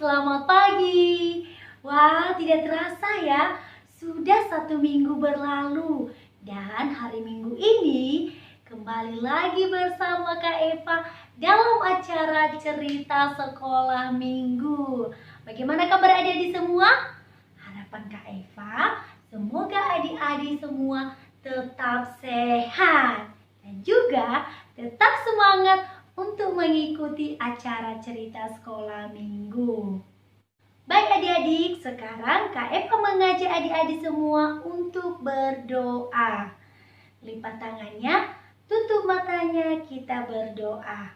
selamat pagi. Wah, tidak terasa ya, sudah 1 minggu berlalu. Dan hari Minggu ini kembali lagi bersama Kak Eva dalam acara cerita sekolah minggu. Bagaimana kabar adik-adik semua? Harapan Kak Eva, semoga adik-adik semua tetap sehat dan juga tetap semangat untuk mengikuti acara cerita sekolah minggu. Baik adik-adik, sekarang Kak Eva mengajak adik-adik semua untuk berdoa. Lipat tangannya, tutup matanya, kita berdoa.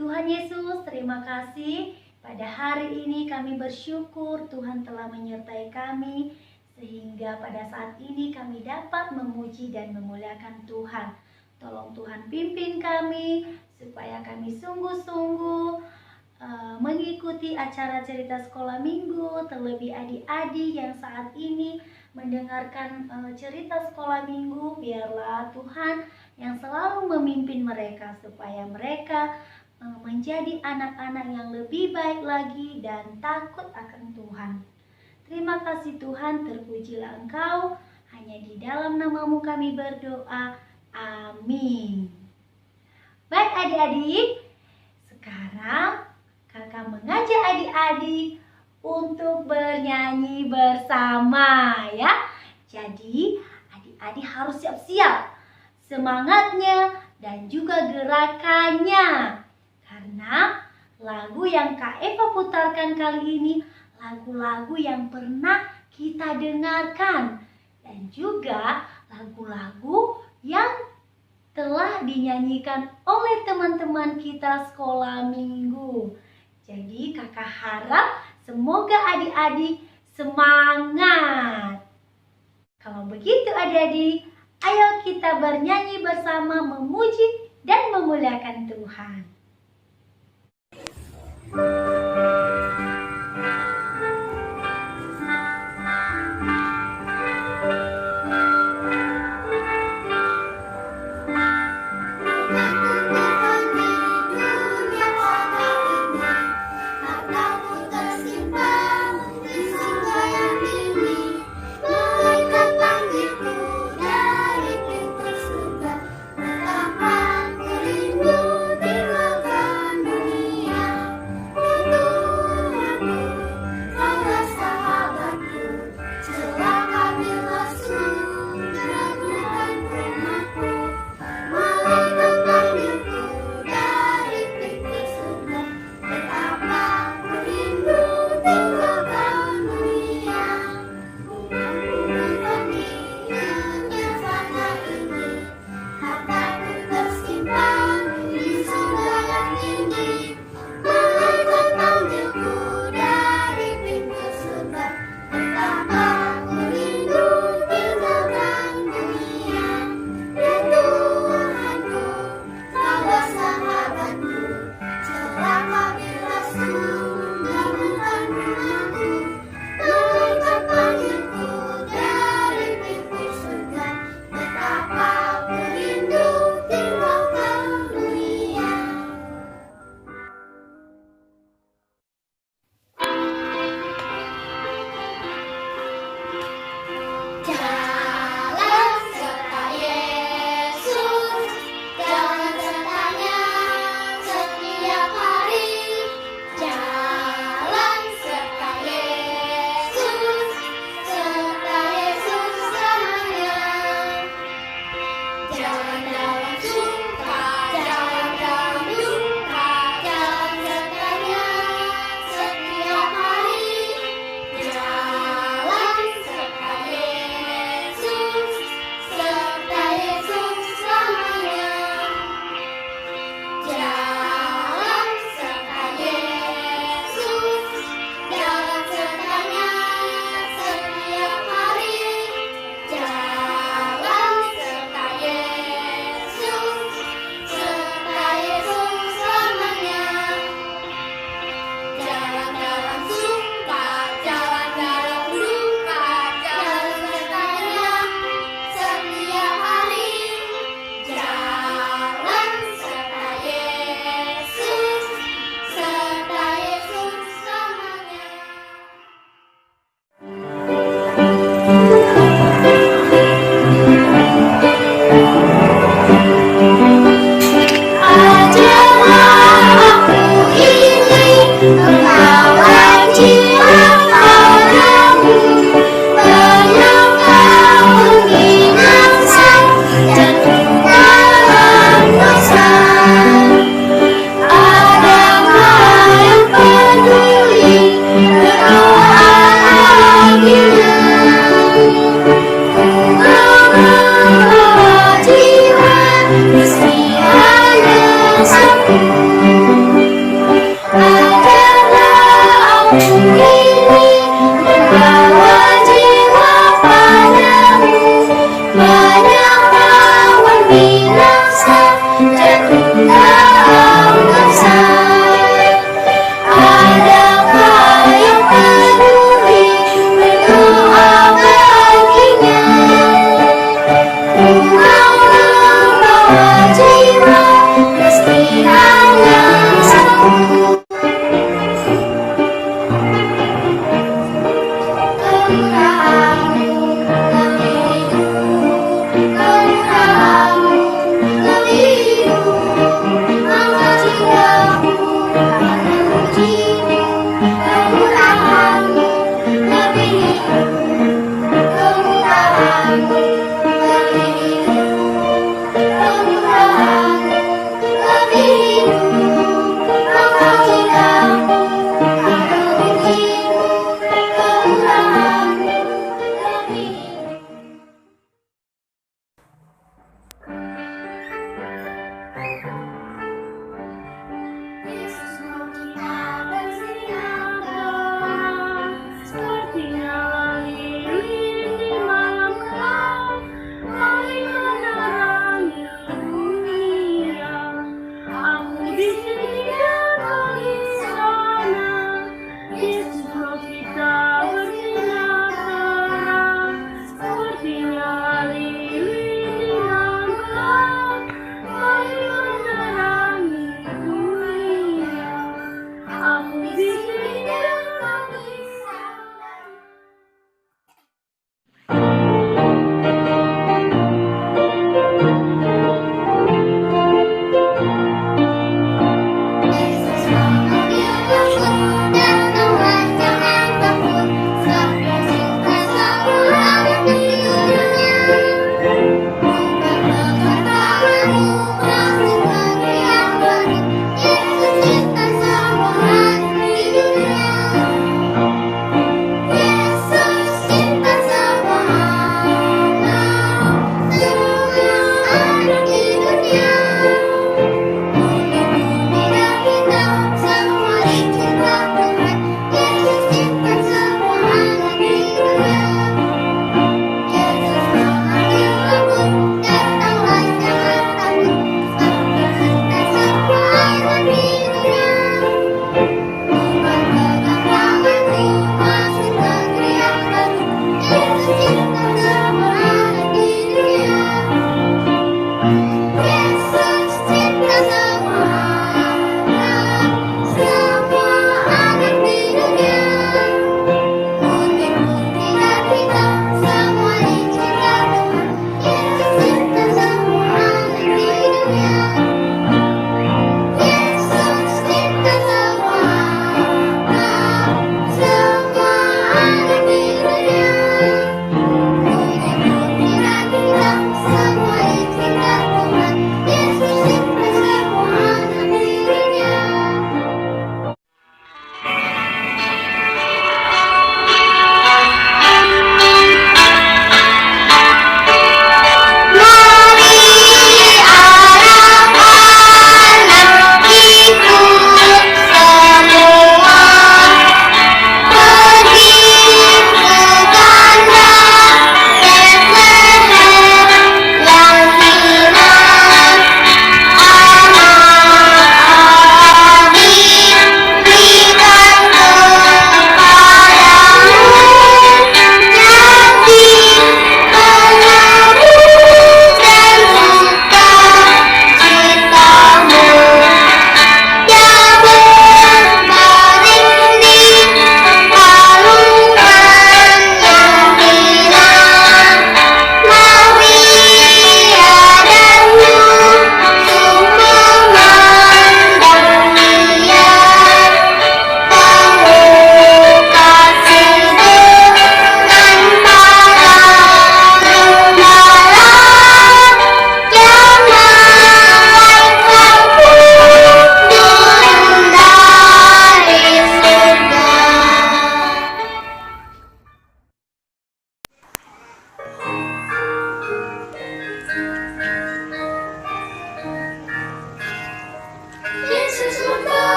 Tuhan Yesus, terima kasih. Pada hari ini kami bersyukur Tuhan telah menyertai kami, sehingga pada saat ini kami dapat memuji dan memuliakan Tuhan. Tolong Tuhan pimpin kami, supaya kami sungguh-sungguh mengikuti acara cerita sekolah minggu. Terlebih adik-adik yang saat ini mendengarkan cerita sekolah minggu, biarlah Tuhan yang selalu memimpin mereka, supaya mereka menjadi anak-anak yang lebih baik lagi dan takut akan Tuhan. Terima kasih Tuhan, terpujilah Engkau. Hanya di dalam nama-Mu kami berdoa. Amin. Baik adik-adik, sekarang kakak mengajak adik-adik untuk bernyanyi bersama ya. Jadi adik-adik harus siap-siap semangatnya dan juga gerakannya. Karena lagu yang Kak Eva putarkan kali ini lagu-lagu yang pernah kita dengarkan dan juga lagu-lagu yang telah dinyanyikan oleh teman-teman kita sekolah minggu. Jadi kakak harap semoga adik-adik semangat. Kalau begitu adik-adik, ayo kita bernyanyi bersama memuji dan memuliakan Tuhan. Betapa ku rindu di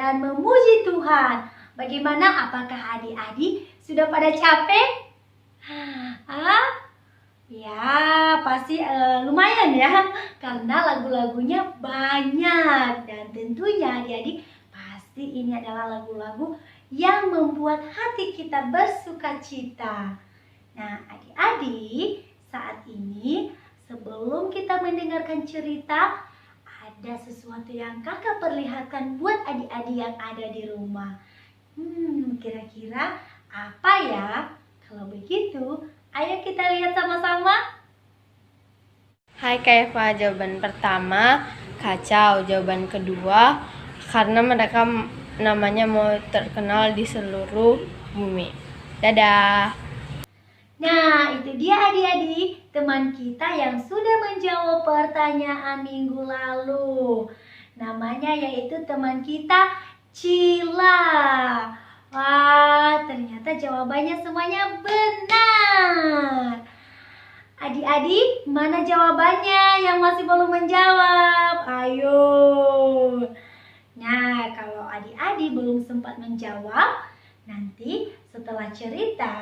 dan memuji Tuhan. Bagaimana? Apakah adik-adik sudah pada capek? Ya, pasti lumayan ya, karena lagu-lagunya banyak dan tentunya adik-adik pasti ini adalah lagu-lagu yang membuat hati kita bersukacita. Nah, adik-adik, saat ini sebelum kita mendengarkan cerita, ada sesuatu yang kakak perlihatkan buat adik-adik yang ada di rumah. Kira-kira apa ya? Kalau begitu, ayo kita lihat sama-sama. Hai Kak Eva, jawaban pertama kacau. Jawaban kedua karena mereka namanya mau terkenal di seluruh bumi. Dadah. Nah, itu dia adik-adik, teman kita yang sudah menjawab pertanyaan minggu lalu. Namanya yaitu teman kita Cila. Wah, ternyata jawabannya semuanya benar. Adik-adik, mana jawabannya yang masih belum menjawab? Ayo. Nah, kalau adik-adik belum sempat menjawab, nanti setelah cerita,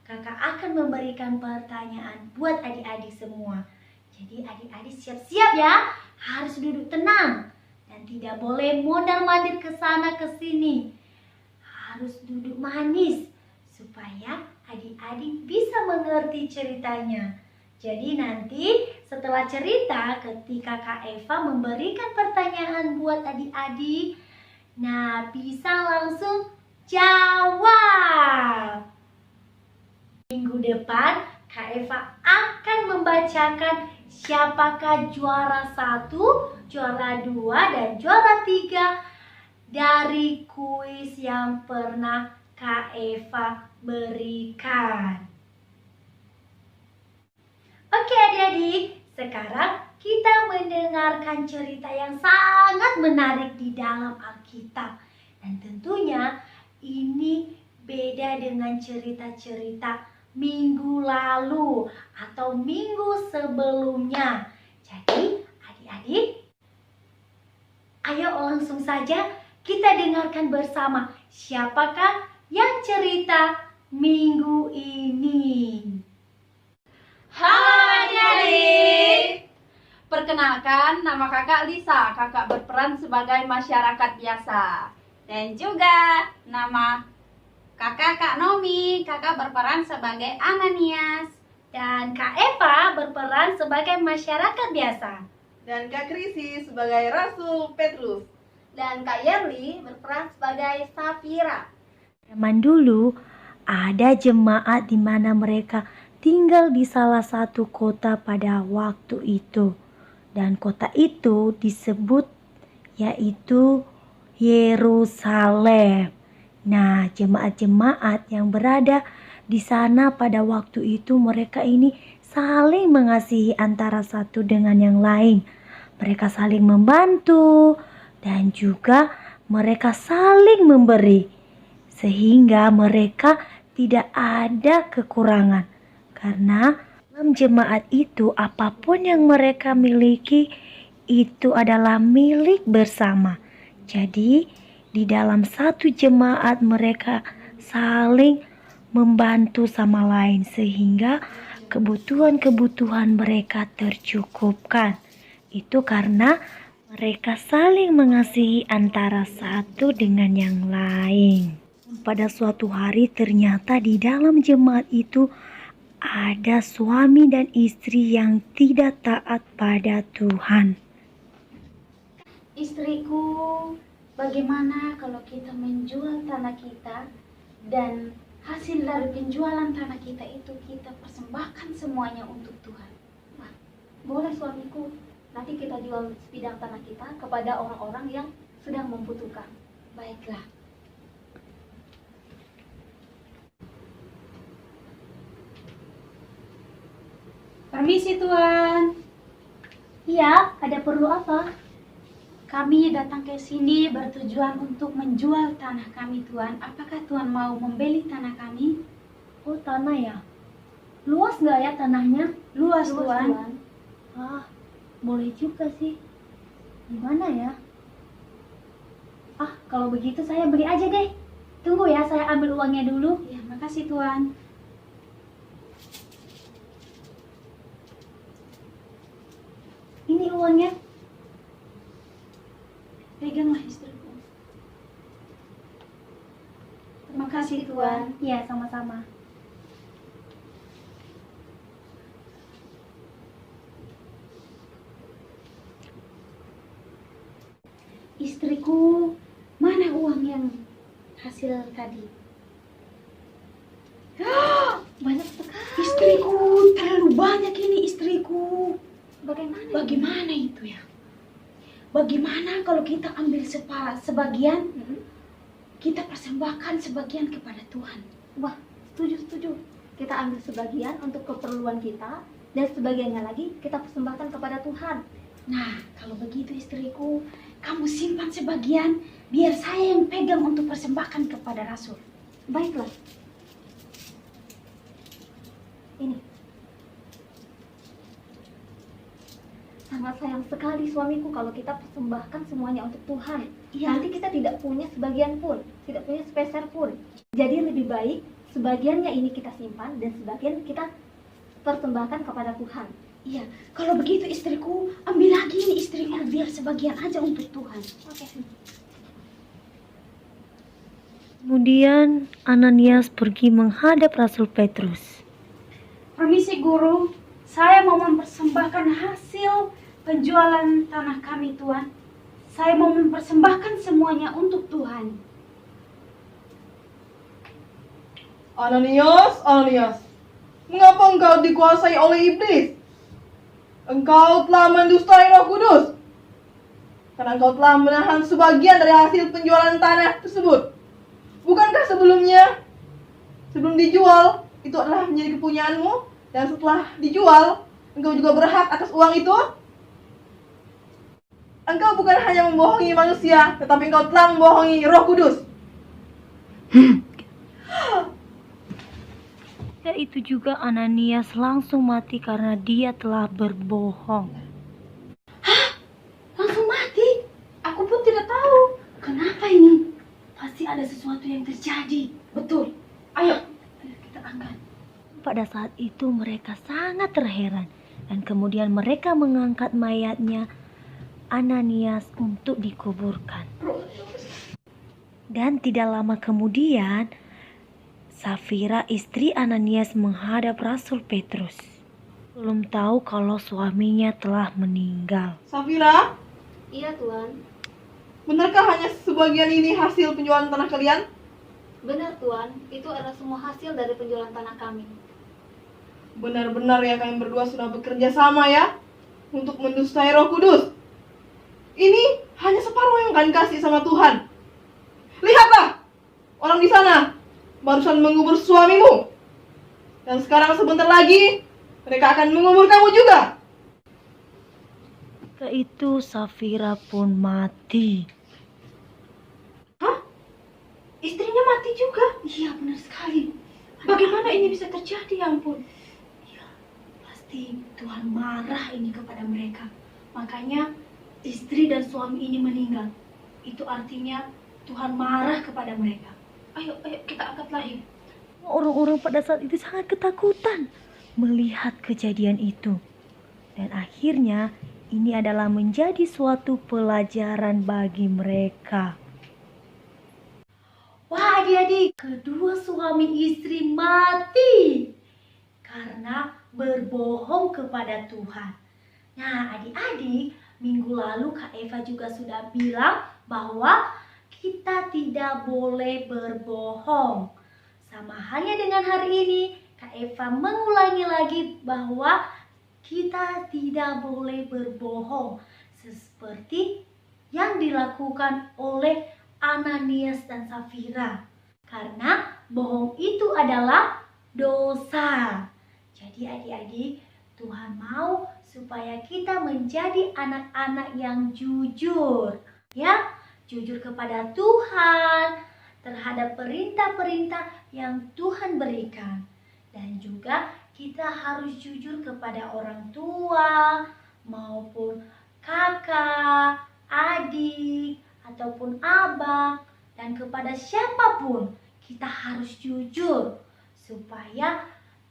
kakak akan memberikan pertanyaan buat adik-adik semua. Jadi adik-adik siap-siap ya, harus duduk tenang dan tidak boleh mondar-mandir ke sana ke sini. Harus duduk manis supaya adik-adik bisa mengerti ceritanya. Jadi nanti setelah cerita, ketika Kak Eva memberikan pertanyaan buat adik-adik, nah bisa langsung jawab. Minggu depan Kak Eva akan membacakan siapakah juara 1, juara 2, dan juara 3 dari kuis yang pernah Kak Eva berikan. Oke adik-adik, sekarang kita mendengarkan cerita yang sangat menarik di dalam Alkitab. Dan tentunya ini beda dengan cerita-cerita minggu lalu atau minggu sebelumnya. Jadi adik-adik, ayo langsung saja kita dengarkan bersama siapakah yang cerita minggu ini. Halo adik-adik, perkenalkan nama kakak Lisa. Kakak berperan sebagai masyarakat biasa. Dan juga nama kakak Kak Nomi. Kakak berperan sebagai Ananias. Dan Kak Eva berperan sebagai masyarakat biasa. Dan Kak Krisi sebagai Rasul Petrus. Dan Kak Yerli berperan sebagai Safira. Zaman dulu ada jemaat di mana mereka tinggal di salah satu kota pada waktu itu. Dan kota itu disebut yaitu Yerusalem. Nah, jemaat-jemaat yang berada di sana pada waktu itu mereka ini saling mengasihi antara satu dengan yang lain. Mereka saling membantu dan juga mereka saling memberi sehingga mereka tidak ada kekurangan. Karena dalam jemaat itu apapun yang mereka miliki itu adalah milik bersama. Jadi di dalam satu jemaat mereka saling membantu sama lain sehingga kebutuhan-kebutuhan mereka tercukupkan. Itu karena mereka saling mengasihi antara satu dengan yang lain. Pada suatu hari ternyata di dalam jemaat itu ada suami dan istri yang tidak taat pada Tuhan. Istriku, bagaimana kalau kita menjual tanah kita dan hasil dari penjualan tanah kita itu kita persembahkan semuanya untuk Tuhan? Nah, boleh suamiku, nanti kita jual sebidang tanah kita kepada orang-orang yang sedang membutuhkan. Baiklah. Permisi Tuan. Iya, ada perlu apa? Kami datang ke sini bertujuan untuk menjual tanah kami, Tuan. Apakah Tuan mau membeli tanah kami? Oh, tanah ya? Luas nggak ya tanahnya? Luas, Tuan. Ah, boleh juga sih. Di mana ya? Kalau begitu saya beli aja deh. Tunggu ya, saya ambil uangnya dulu. Ya, makasih Tuan. Ini uangnya. Peganglah istriku. Terima kasih Tuan. Iya, sama-sama. Istriku, mana uang yang hasil tadi? Banyak sekali. Istriku, terlalu banyak ini istriku. Bagaimana? Bagaimana itu ya? Bagaimana kalau kita ambil sebagian, kita persembahkan sebagian kepada Tuhan? Wah, setuju. Kita ambil sebagian untuk keperluan kita dan sebagiannya lagi kita persembahkan kepada Tuhan. Nah, kalau begitu istriku, kamu simpan sebagian, biar saya yang pegang untuk persembahkan kepada Rasul. Baiklah. Ini. Sangat sayang sekali suamiku kalau kita persembahkan semuanya untuk Tuhan. Iya. Nanti kita tidak punya sebagian pun, tidak punya sepeser pun. Jadi lebih baik sebagiannya ini kita simpan dan sebagian kita persembahkan kepada Tuhan. Iya, kalau begitu istriku, ambil lagi ini istriku, biar sebagian aja untuk Tuhan. Oke. Kemudian Ananias pergi menghadap Rasul Petrus. Permisi guru, saya mau mempersembahkan hasil penjualan tanah kami Tuhan. Saya mau mempersembahkan semuanya untuk Tuhan. Ananias, mengapa engkau dikuasai oleh iblis? Engkau telah mendustai Roh Kudus, karena engkau telah menahan sebagian dari hasil penjualan tanah tersebut. Bukankah sebelum dijual, itu adalah menjadi kepunyaanmu, dan setelah dijual, engkau juga berhak atas uang itu? Engkau bukan hanya membohongi manusia, tetapi engkau telah membohongi Roh Kudus. Yaitu juga Ananias langsung mati karena dia telah berbohong. Langsung mati? Aku pun tidak tahu. Kenapa ini? Pasti ada sesuatu yang terjadi. Betul. Ayo kita angkat. Pada saat itu mereka sangat terheran dan kemudian mereka mengangkat mayatnya Ananias untuk dikuburkan. Dan tidak lama kemudian Safira istri Ananias menghadap Rasul Petrus. Belum tahu kalau suaminya telah meninggal. Safira, Iya Tuan. benarkah hanya sebagian ini hasil penjualan tanah kalian? Benar Tuan, itu adalah semua hasil dari penjualan tanah kami. Benar-benar ya kalian berdua sudah bekerja sama ya untuk mendustai Roh Kudus. Ini hanya separuh yang kalian kasih sama Tuhan. Lihatlah, orang di sana barusan mengubur suamimu. Dan sekarang sebentar lagi mereka akan mengubur kamu juga. Ketika itu Safira pun mati. Istrinya mati juga? Iya benar sekali. Bagaimana ini bisa terjadi ya ampun? Ya, pasti Tuhan marah ini kepada mereka. Makanya istri dan suami ini meninggal. Itu artinya Tuhan marah kepada mereka. Ayo kita angkat lagi. Orang-orang pada saat itu sangat ketakutan melihat kejadian itu. Dan akhirnya ini adalah menjadi suatu pelajaran bagi mereka. Wah adik-adik, kedua suami istri mati karena berbohong kepada Tuhan. Nah adik-adik, minggu lalu Kak Eva juga sudah bilang bahwa kita tidak boleh berbohong. Sama halnya dengan hari ini, Kak Eva mengulangi lagi bahwa kita tidak boleh berbohong. Seperti yang dilakukan oleh Ananias dan Safira. Karena bohong itu adalah dosa. Jadi adik-adik, Tuhan mau supaya kita menjadi anak-anak yang jujur. Ya, jujur kepada Tuhan terhadap perintah-perintah yang Tuhan berikan. Dan juga kita harus jujur kepada orang tua maupun kakak, adik, ataupun abang, dan kepada siapapun kita harus jujur supaya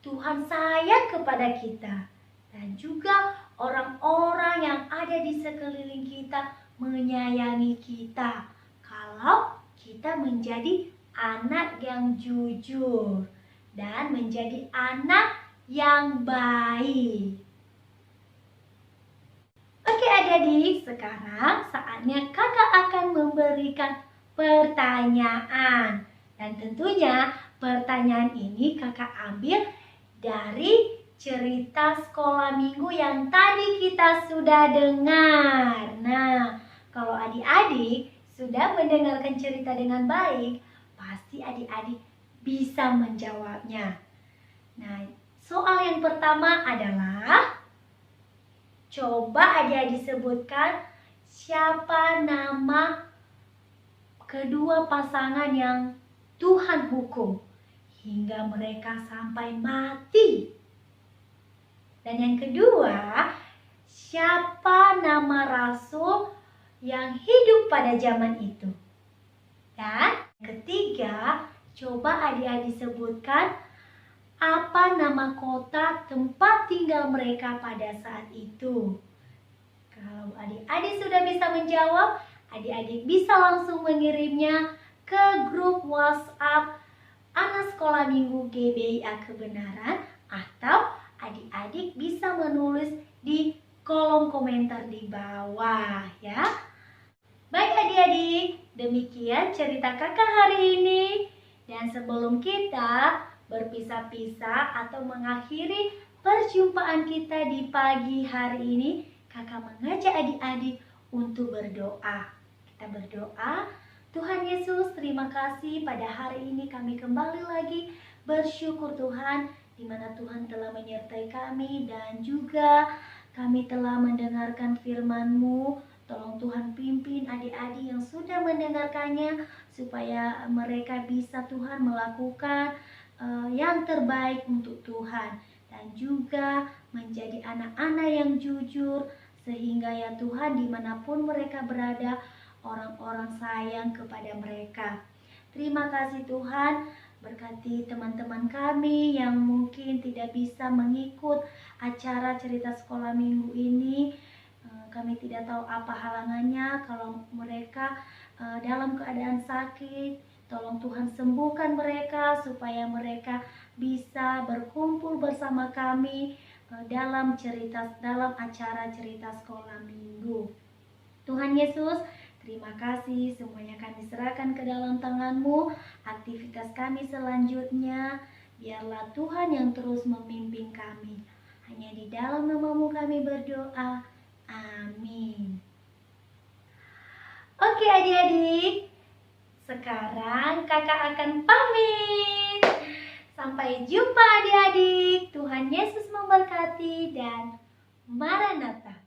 Tuhan sayang kepada kita. Dan juga orang-orang yang ada di sekeliling kita menyayangi kita kalau kita menjadi anak yang jujur dan menjadi anak yang baik. Oke adik-adik, sekarang saatnya kakak akan memberikan pertanyaan. Dan tentunya pertanyaan ini kakak ambil dari cerita sekolah minggu yang tadi kita sudah dengar. Nah, kalau adik-adik sudah mendengarkan cerita dengan baik, pasti adik-adik bisa menjawabnya. Nah, soal yang pertama adalah, coba adik-adik sebutkan siapa nama kedua pasangan yang Tuhan hukum hingga mereka sampai mati. Dan yang kedua, siapa nama rasul yang hidup pada zaman itu. Dan ketiga, coba adik-adik sebutkan apa nama kota tempat tinggal mereka pada saat itu. Kalau adik-adik sudah bisa menjawab, adik-adik bisa langsung mengirimnya ke grup WhatsApp Anak Sekolah Minggu GBIA Kebenaran, atau adik-adik bisa menulis di kolom komentar di bawah ya. Baik adik-adik, demikian cerita kakak hari ini. Dan sebelum kita berpisah-pisah atau mengakhiri perjumpaan kita di pagi hari ini, kakak mengajak adik-adik untuk berdoa. Kita berdoa, Tuhan Yesus, terima kasih pada hari ini kami kembali lagi bersyukur Tuhan, di mana Tuhan telah menyertai kami dan juga kami telah mendengarkan firman-Mu. Tolong Tuhan pimpin adik-adik yang sudah mendengarkannya supaya mereka bisa Tuhan melakukan yang terbaik untuk Tuhan dan juga menjadi anak-anak yang jujur, sehingga ya Tuhan dimanapun mereka berada, orang-orang sayang kepada mereka. Terima kasih Tuhan, berkati teman-teman kami yang mungkin tidak bisa mengikut acara cerita sekolah minggu ini. Kami tidak tahu apa halangannya, kalau mereka dalam keadaan sakit, tolong Tuhan sembuhkan mereka supaya mereka bisa berkumpul bersama kami dalam acara cerita sekolah minggu. Tuhan Yesus, terima kasih, semuanya kami serahkan ke dalam tangan-Mu. Aktivitas kami selanjutnya, biarlah Tuhan yang terus memimpin kami. Hanya di dalam nama-Mu kami berdoa. Amin. Oke adik-adik, sekarang kakak akan pamit. Sampai jumpa adik-adik. Tuhan Yesus memberkati dan Maranatha.